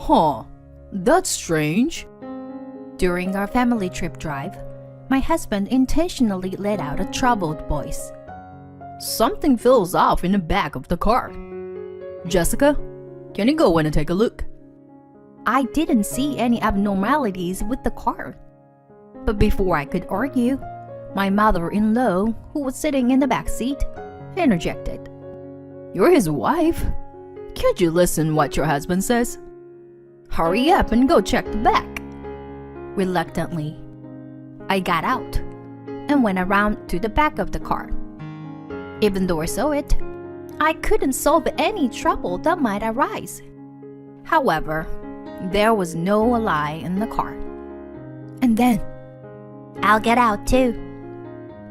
Huh, that's strange. During our family trip drive, my husband intentionally let out a troubled voice. Something feels off in the back of the car. Jessica, can you go in and take a look? I didn't see any abnormalities with the car. But before I could argue, my mother-in-law, who was sitting in the back seat, interjected. You're his wife. Can't you listen what your husband says? Hurry up and go check the back. Reluctantly, I got out and went around to the back of the car. Even though I saw it, I couldn't solve any trouble that might arise. However, there was no lie in the car. And then, I'll get out too.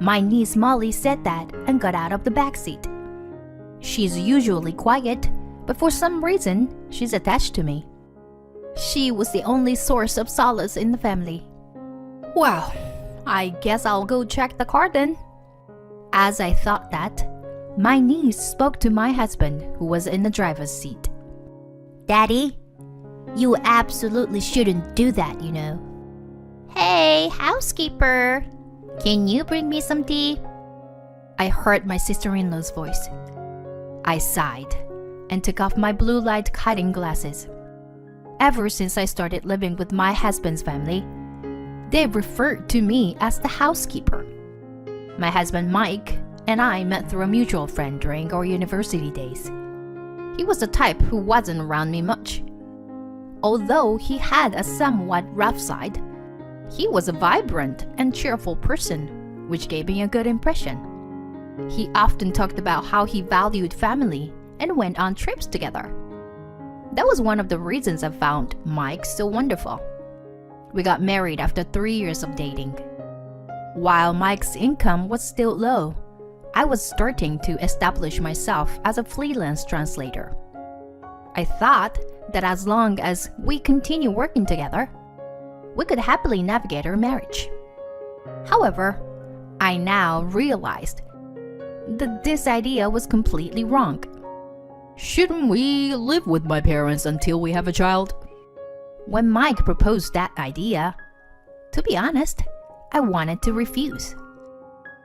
My niece Molly said that and got out of the back seat. She's usually quiet, but for some reason, she's attached to me. She was the only source of solace in the family. Well, I guess I'll go check the car then. As I thought that, my niece spoke to my husband, who was in the driver's seat. Daddy, you absolutely shouldn't do that, you know. Hey, housekeeper, can you bring me some tea? I heard my sister-in-law's voice. I sighed and took off my blue light cutting glasses. Ever since I started living with my husband's family, they referred to me as the housekeeper. My husband Mike and I met through a mutual friend during our university days. He was the type who wasn't around me much. Although he had a somewhat rough side, he was a vibrant and cheerful person, which gave me a good impression. He often talked about how he valued family and went on trips together. That was one of the reasons I found Mike so wonderful. We got married after 3 years of dating. While Mike's income was still low, I was starting to establish myself as a freelance translator. I thought that as long as we continue working together, we could happily navigate our marriage. However, I now realized that this idea was completely wrong. Shouldn't we live with my parents until we have a child? When Mike proposed that idea, to be honest, I wanted to refuse.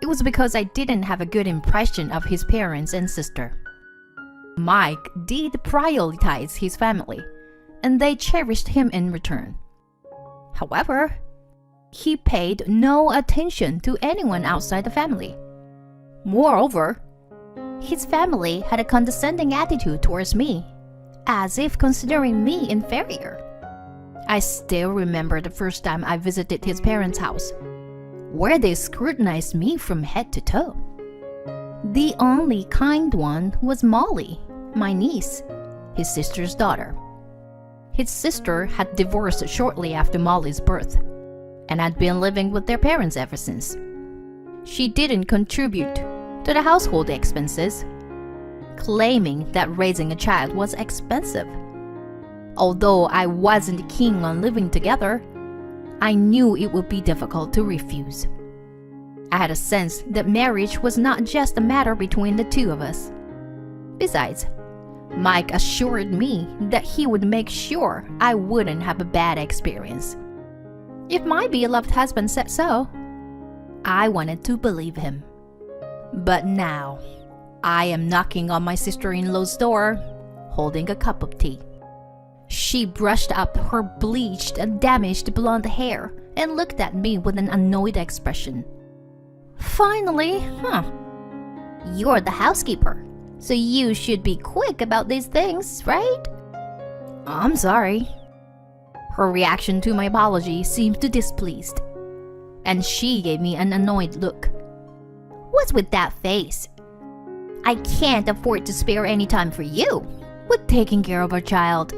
It was because I didn't have a good impression of his parents and sister. Mike did prioritize his family, and they cherished him in return. However, he paid no attention to anyone outside the family. Moreover, his family had a condescending attitude towards me, as if considering me inferior. I still remember the first time I visited his parents' house, where they scrutinized me from head to toe. The only kind one was Molly, my niece, his sister's daughter. His sister had divorced shortly after Molly's birth, and had been living with their parents ever since. She didn't contribute to the household expenses, claiming that raising a child was expensive. Although I wasn't keen on living together, I knew it would be difficult to refuse. I had a sense that marriage was not just a matter between the two of us. Besides, Mike assured me that he would make sure I wouldn't have a bad experience. If my beloved husband said so, I wanted to believe him. But now, I am knocking on my sister-in-law's door, holding a cup of tea. She brushed up her bleached and damaged blonde hair and looked at me with an annoyed expression. Finally, You're the housekeeper, so you should be quick about these things, right? I'm sorry. Her reaction to my apology seemed to displeased, and she gave me an annoyed look. What's with that face? I can't afford to spare any time for you with taking care of our child.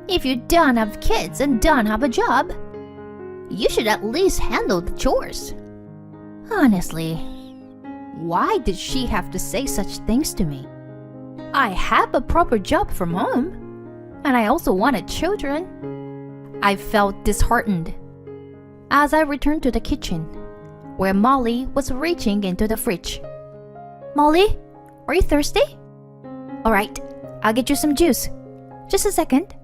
If you don't have kids and don't have a job, you should at least handle the chores. Honestly, why did she have to say such things to me? I have a proper job from home, and I also wanted children. I felt disheartened as I returned to the kitchen, where Molly was reaching into the fridge. Molly, are you thirsty? All right, I'll get you some juice. Just a second.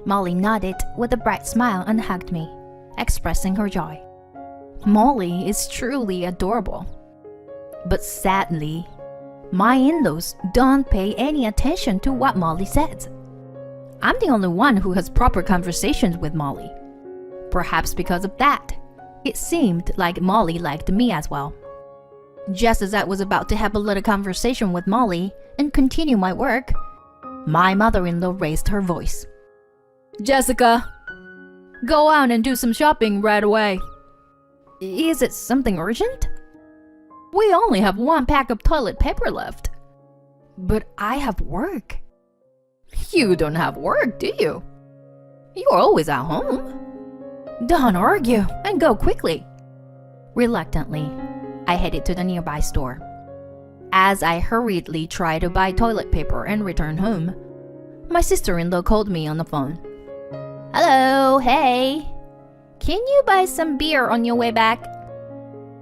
Molly nodded with a bright smile and hugged me, expressing her joy. Molly is truly adorable. But sadly, my in-laws don't pay any attention to what Molly says. I'm the only one who has proper conversations with Molly. Perhaps because of that, it seemed like Molly liked me as well. Just as I was about to have a little conversation with Molly and continue my work, my mother-in-law raised her voice. Jessica, go out and do some shopping right away. Is it something urgent? We only have 1 pack of toilet paper left. But I have work. You don't have work, do you? You're always at home. Don't argue and go quickly. Reluctantly, I headed to the nearby store. As I hurriedly tried to buy toilet paper and return home, my sister-in-law called me on the phone. Hello, hey. Can you buy some beer on your way back?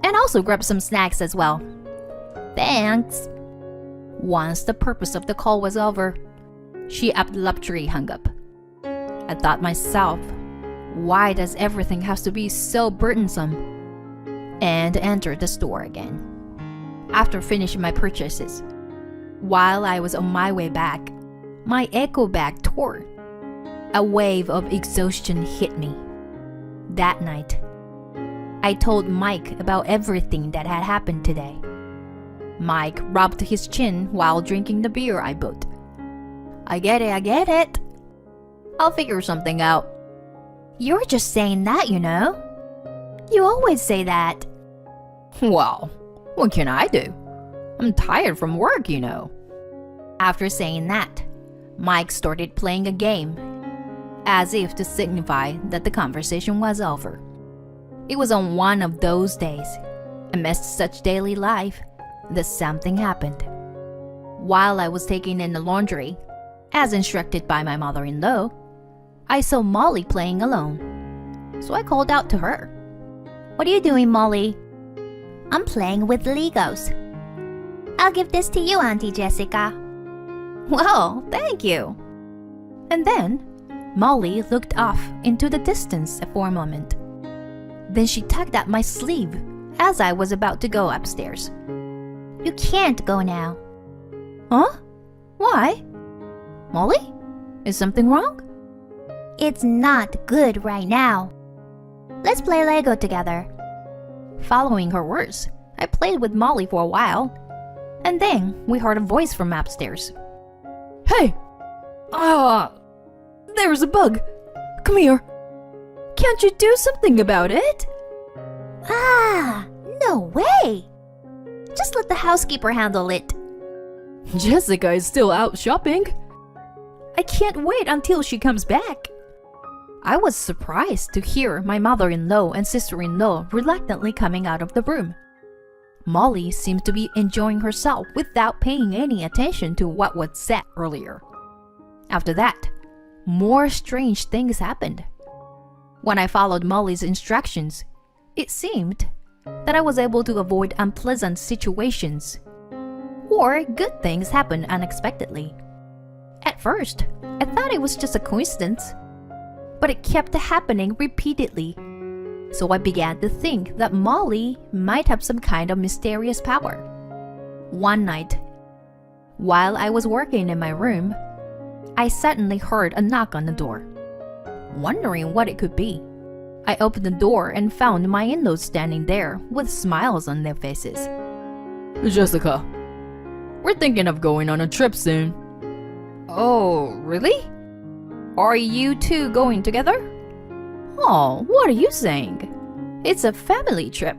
And also grab some snacks as well. Thanks. Once the purpose of the call was over, she abruptly hung up. I thought myself, why does everything have to be so burdensome? And entered the store again. After finishing my purchases, while I was on my way back, my echo bag tore. A wave of exhaustion hit me. That night, I told Mike about everything that had happened today. Mike rubbed his chin while drinking the beer I bought. I get it. I'll figure something out. You're just saying that, you know. You always say that. Well, what can I do? I'm tired from work, you know. After saying that, Mike started playing a game, as if to signify that the conversation was over. It was on one of those days, amidst such daily life, that something happened. While I was taking in the laundry, as instructed by my mother-in-law, I saw Molly playing alone. So I called out to her. What are you doing, Molly? I'm playing with Legos. I'll give this to you, Auntie Jessica. Well, thank you. And then, Molly looked off into the distance for a moment. Then she tugged at my sleeve as I was about to go upstairs. You can't go now. Huh? Why? Molly? Is something wrong? It's not good right now. Let's play Lego together. Following her words, I played with Molly for a while, and then we heard a voice from upstairs. Hey! There's a bug. Come here. Can't you do something about it? No way! Just let the housekeeper handle it. Jessica is still out shopping. I can't wait until she comes back. I was surprised to hear my mother-in-law and sister-in-law reluctantly coming out of the room. Molly seemed to be enjoying herself without paying any attention to what was said earlier. After that, more strange things happened. When I followed Molly's instructions, it seemed that I was able to avoid unpleasant situations, or good things happened unexpectedly. At first, I thought it was just a coincidence, but it kept happening repeatedly. So I began to think that Molly might have some kind of mysterious power. One night, while I was working in my room, I suddenly heard a knock on the door. Wondering what it could be, I opened the door and found my in-laws standing there with smiles on their faces. Jessica, we're thinking of going on a trip soon. Oh, really? Are you two going together? Oh, what are you saying? It's a family trip.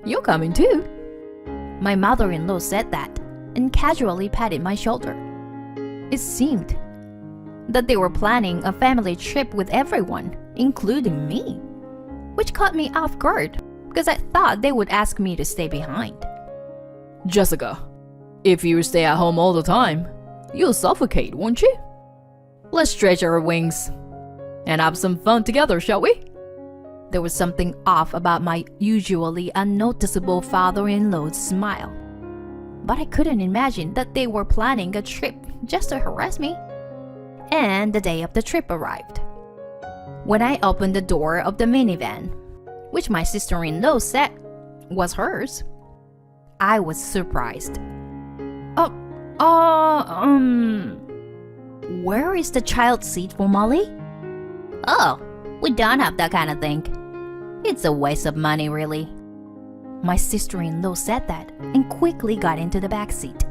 You're coming too. My mother-in-law said that and casually patted my shoulder. It seemed that they were planning a family trip with everyone, including me, which caught me off guard because I thought they would ask me to stay behind. Jessica, if you stay at home all the time, you'll suffocate, won't you? Let's stretch our wings and have some fun together, shall we? There was something off about my usually unnoticeable father-in-law's smile. But I couldn't imagine that they were planning a trip just to harass me. and the day of the trip arrived. When I opened the door of the minivan, which my sister-in-law said was hers, I was surprised. Where is the child seat for Molly? Oh, we don't have that kind of thing. It's a waste of money, really. My sister-in-law said that and quickly got into the back seat.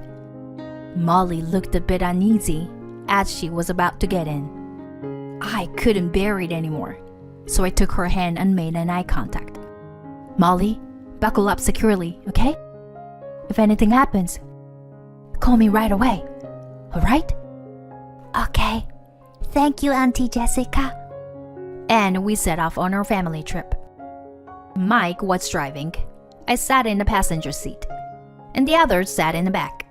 Molly looked a bit uneasy as she was about to get in. I couldn't bear it anymore, so I took her hand and made an eye contact. Molly, buckle up securely, okay? If anything happens, call me right away, alright? Okay. Thank you, Auntie Jessica. And we set off on our family trip. Mike was driving. I sat in the passenger seat, and the others sat in the back.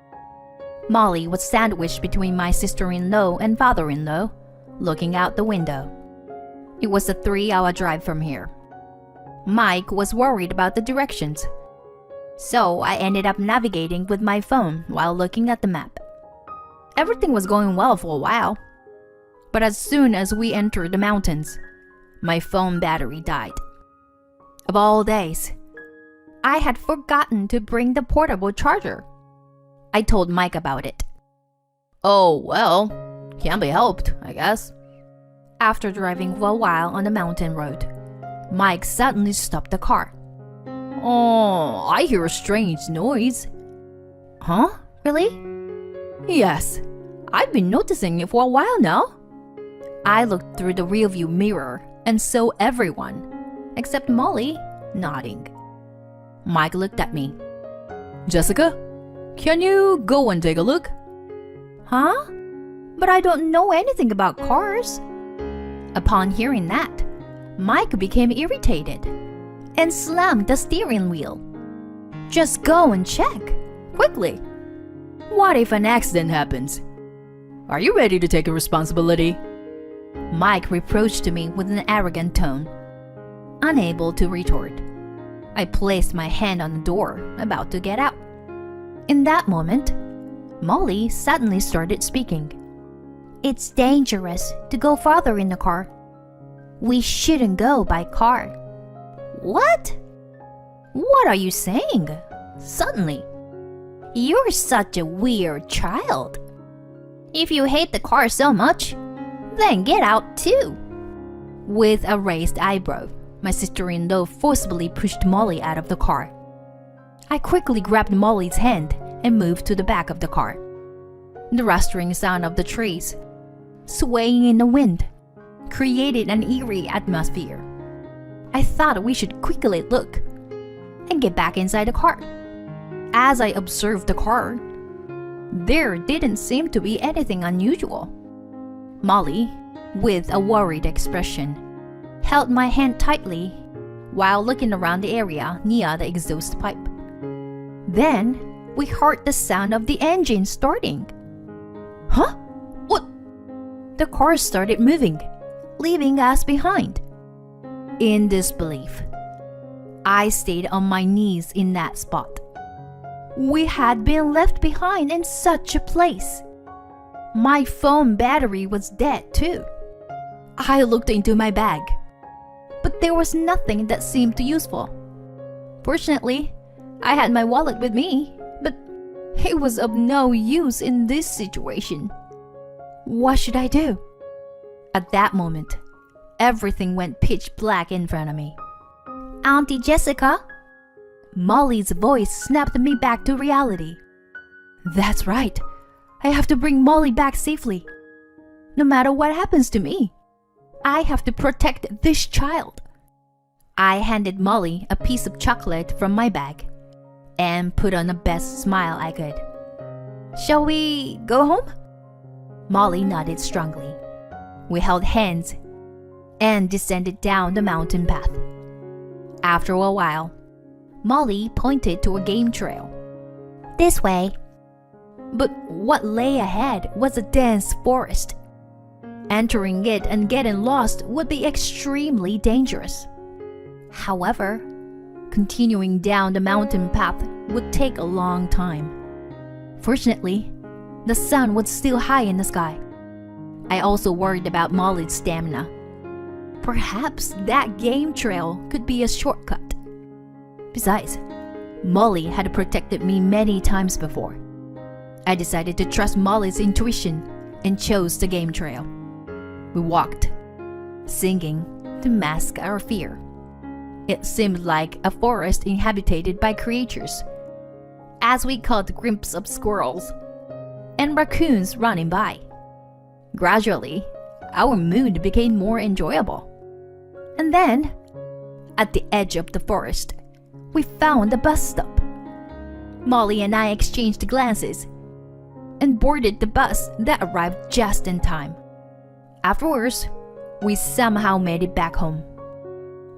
Molly was sandwiched between my sister-in-law and father-in-law, looking out the window. It was a 3-hour drive from here. Mike was worried about the directions, so I ended up navigating with my phone while looking at the map. Everything was going well for a while, but as soon as we entered the mountains, my phone battery died. Of all days, I had forgotten to bring the portable charger. I told Mike about it. Oh, well, can't be helped, I guess. After driving for a while on the mountain road, Mike suddenly stopped the car. Oh, I hear a strange noise. Huh? Really? Yes, I've been noticing it for a while now. I looked through the rearview mirror and saw everyone, except Molly, nodding. Mike looked at me. Jessica, can you go and take a look? Huh? But I don't know anything about cars. Upon hearing that, Mike became irritated and slammed the steering wheel. Just go and check, quickly. What if an accident happens? Are you ready to take a responsibility? Mike reproached me with an arrogant tone. Unable to retort, I placed my hand on the door, about to get out. In that moment, Molly suddenly started speaking. It's dangerous to go farther in the car. We shouldn't go by car. What? What are you saying? Suddenly. You're such a weird child. If you hate the car so much, then get out too. With a raised eyebrow, my sister-in-law forcibly pushed Molly out of the car. I quickly grabbed Molly's hand and moved to the back of the car. The rustling sound of the trees, swaying in the wind, created an eerie atmosphere. I thought we should quickly look and get back inside the car. As I observed the car, there didn't seem to be anything unusual. Molly, with a worried expression, held my hand tightly while looking around the area near the exhaust pipe. Then, we heard the sound of the engine starting. Huh? What? The car started moving, leaving us behind. In disbelief, I stayed on my knees in that spot. We had been left behind in such a place. My phone battery was dead too. I looked into my bag, but there was nothing that seemed useful. Fortunately, I had my wallet with me, but it was of no use in this situation. What should I do? At that moment, everything went pitch black in front of me. Auntie Jessica? Molly's voice snapped me back to reality. That's right. I have to bring Molly back safely. No matter what happens to me, I have to protect this child. I handed Molly a piece of chocolate from my bag and put on the best smile I could. Shall we go home? Molly nodded strongly. We held hands and descended down the mountain path. After a while, Molly pointed to a game trail. This way. But what lay ahead was a dense forest. Entering it and getting lost would be extremely dangerous. However, continuing down the mountain path would take a long time. Fortunately, the sun was still high in the sky. I also worried about Molly's stamina. Perhaps that game trail could be a shortcut. Besides, Molly had protected me many times before. I decided to trust Molly's intuition and chose the game trail. We walked, singing to mask our fear. It seemed like a forest inhabited by creatures, as we caught glimpses of squirrels and raccoons running by. Gradually, our mood became more enjoyable. And then, at the edge of the forest, we found a bus stop. Molly and I exchanged glances and boarded the bus that arrived just in time. Afterwards, we somehow made it back home.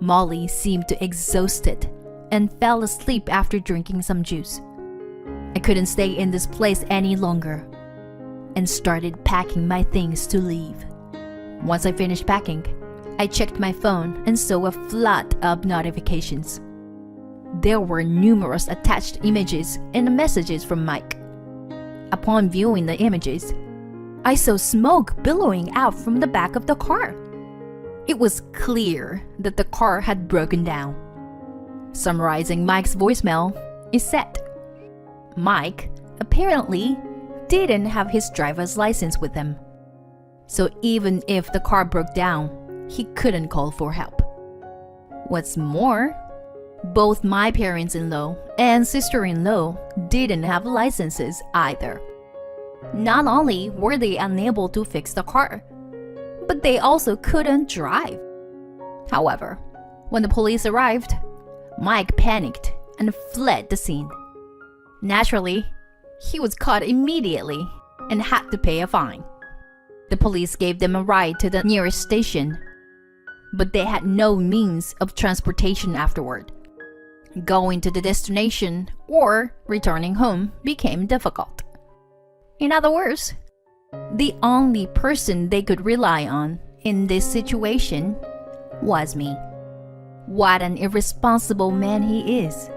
Molly seemed exhausted and fell asleep after drinking some juice. I couldn't stay in this place any longer and started packing my things to leave. Once I finished packing, I checked my phone and saw a flood of notifications. There were numerous attached images and messages from Mike. Upon viewing the images, I saw smoke billowing out from the back of the car. It was clear that the car had broken down. Summarizing Mike's voicemail, it said, Mike apparently didn't have his driver's license with him. So even if the car broke down, he couldn't call for help. What's more, both my parents-in-law and sister-in-law didn't have licenses either. Not only were they unable to fix the car, but they also couldn't drive. However, when the police arrived, Mike panicked and fled the scene. Naturally, he was caught immediately and had to pay a fine. The police gave them a ride to the nearest station, but they had no means of transportation afterward. Going to the destination or returning home became difficult. In other words, the only person they could rely on in this situation was me. What an irresponsible man he is.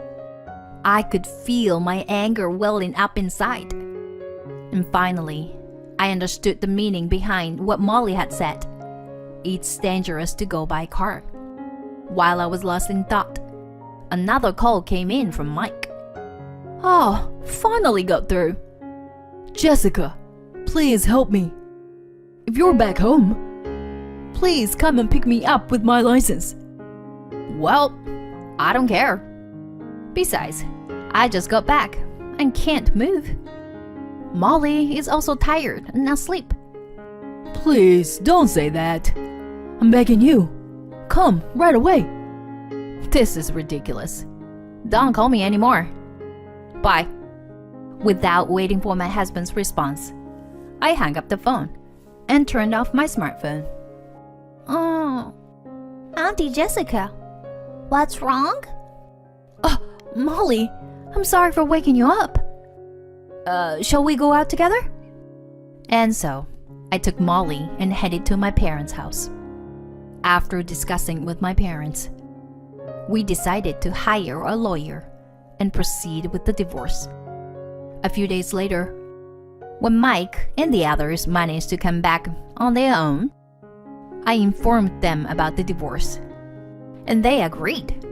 I could feel my anger welling up inside. And finally, I understood the meaning behind what Molly had said. It's dangerous to go by car. While I was lost in thought, another call came in from Mike. Oh, finally got through. Jessica, please help me. If you're back home, please come and pick me up with my license. Well, I don't care. Besides, I just got back and can't move. Molly is also tired and asleep. Please don't say that. I'm begging you. Come right away. This is ridiculous. Don't call me anymore. Bye. Without waiting for my husband's response, I hung up the phone and turned off my smartphone. Oh, Auntie Jessica, what's wrong? Oh, Molly, I'm sorry for waking you up. Shall we go out together? And so, I took Molly and headed to my parents' house. After discussing with my parents, we decided to hire a lawyer and proceed with the divorce. A few days later, when Mike and the others managed to come back on their own, I informed them about the divorce, and they agreed.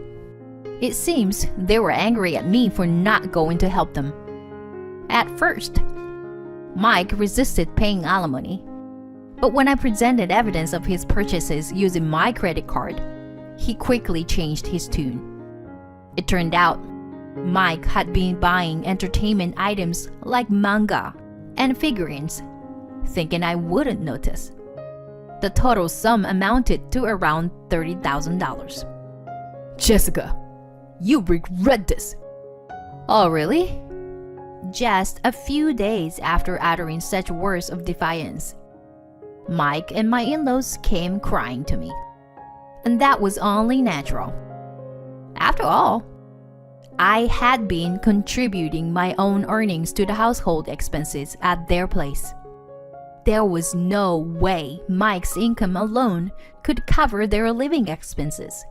It seems they were angry at me for not going to help them. At first, Mike resisted paying alimony, but when I presented evidence of his purchases using my credit card, he quickly changed his tune. It turned out Mike had been buying entertainment items like manga and figurines, thinking I wouldn't notice. The total sum amounted to around $30,000. Jessica, you regret this. Oh, really? Just a few days after uttering such words of defiance, Mike and my in-laws came crying to me. And that was only natural. After all, I had been contributing my own earnings to the household expenses at their place. There was no way Mike's income alone could cover their living expenses.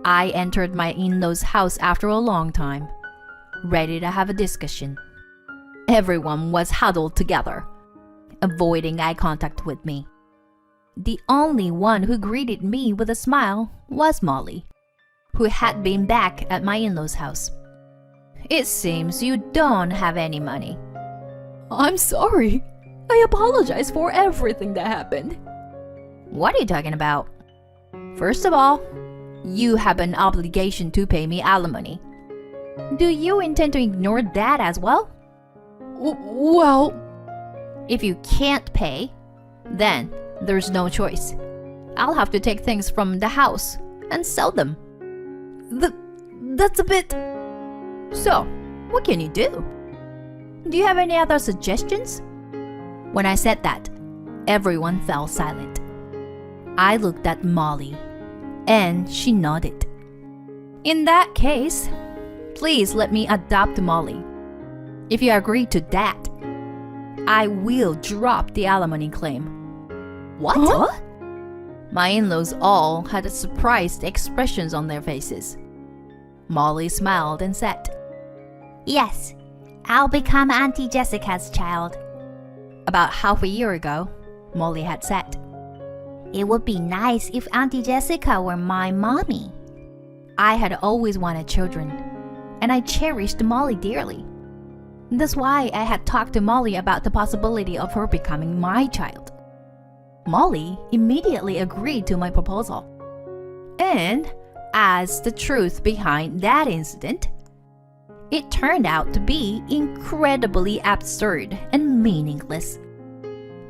I entered my in-laws' house after a long time, ready to have a discussion. Everyone was huddled together, avoiding eye contact with me. The only one who greeted me with a smile was Molly, who had been back at my in-laws' house. It seems you don't have any money. I'm sorry. I apologize for everything that happened. What are you talking about? First of all, you have an obligation to pay me alimony. Do you intend to ignore that as well? Well, if you can't pay, then there's no choice. I'll have to take things from the house and sell them. that's a bit... So, what can you do? Do you have any other suggestions? When I said that, everyone fell silent. I looked at Molly, and she nodded. In that case, please let me adopt Molly. If you agree to that, I will drop the alimony claim. What? Huh? My in-laws all had surprised expressions on their faces. Molly smiled and said, Yes, I'll become Auntie Jessica's child. About half a year ago, Molly had said, It would be nice if Auntie Jessica were my mommy. I had always wanted children, and I cherished Molly dearly. That's why I had talked to Molly about the possibility of her becoming my child. Molly immediately agreed to my proposal. And as the truth behind that incident, it turned out to be incredibly absurd and meaningless.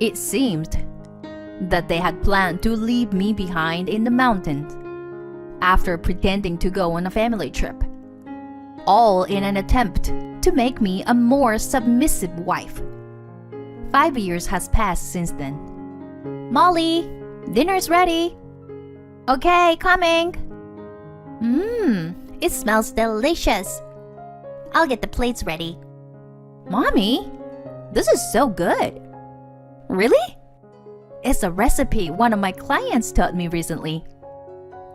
It seemed that they had planned to leave me behind in the mountains after pretending to go on a family trip, all in an attempt to make me a more submissive wife. 5 years has passed since then. Molly, dinner's ready. Okay, coming. It smells delicious. I'll get the plates ready. Mommy, this is so good. Really? It's a recipe one of my clients taught me recently.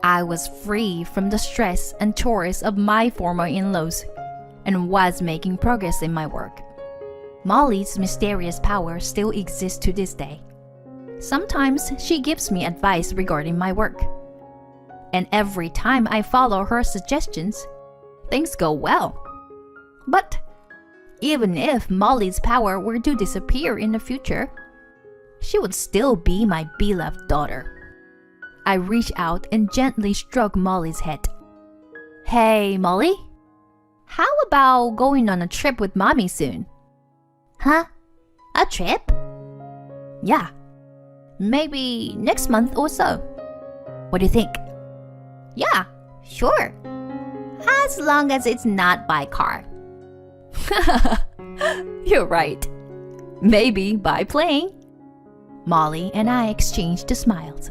I was free from the stress and chores of my former in-laws and was making progress in my work. Molly's mysterious power still exists to this day. Sometimes she gives me advice regarding my work. And every time I follow her suggestions, things go well. But even if Molly's power were to disappear in the future, she would still be my beloved daughter. I reached out and gently stroked Molly's head. Hey, Molly, how about going on a trip with Mommy soon? Huh? A trip? Yeah, maybe next month or so. What do you think? Yeah, sure. As long as it's not by car. You're right. Maybe by plane. Molly and I exchanged smiles.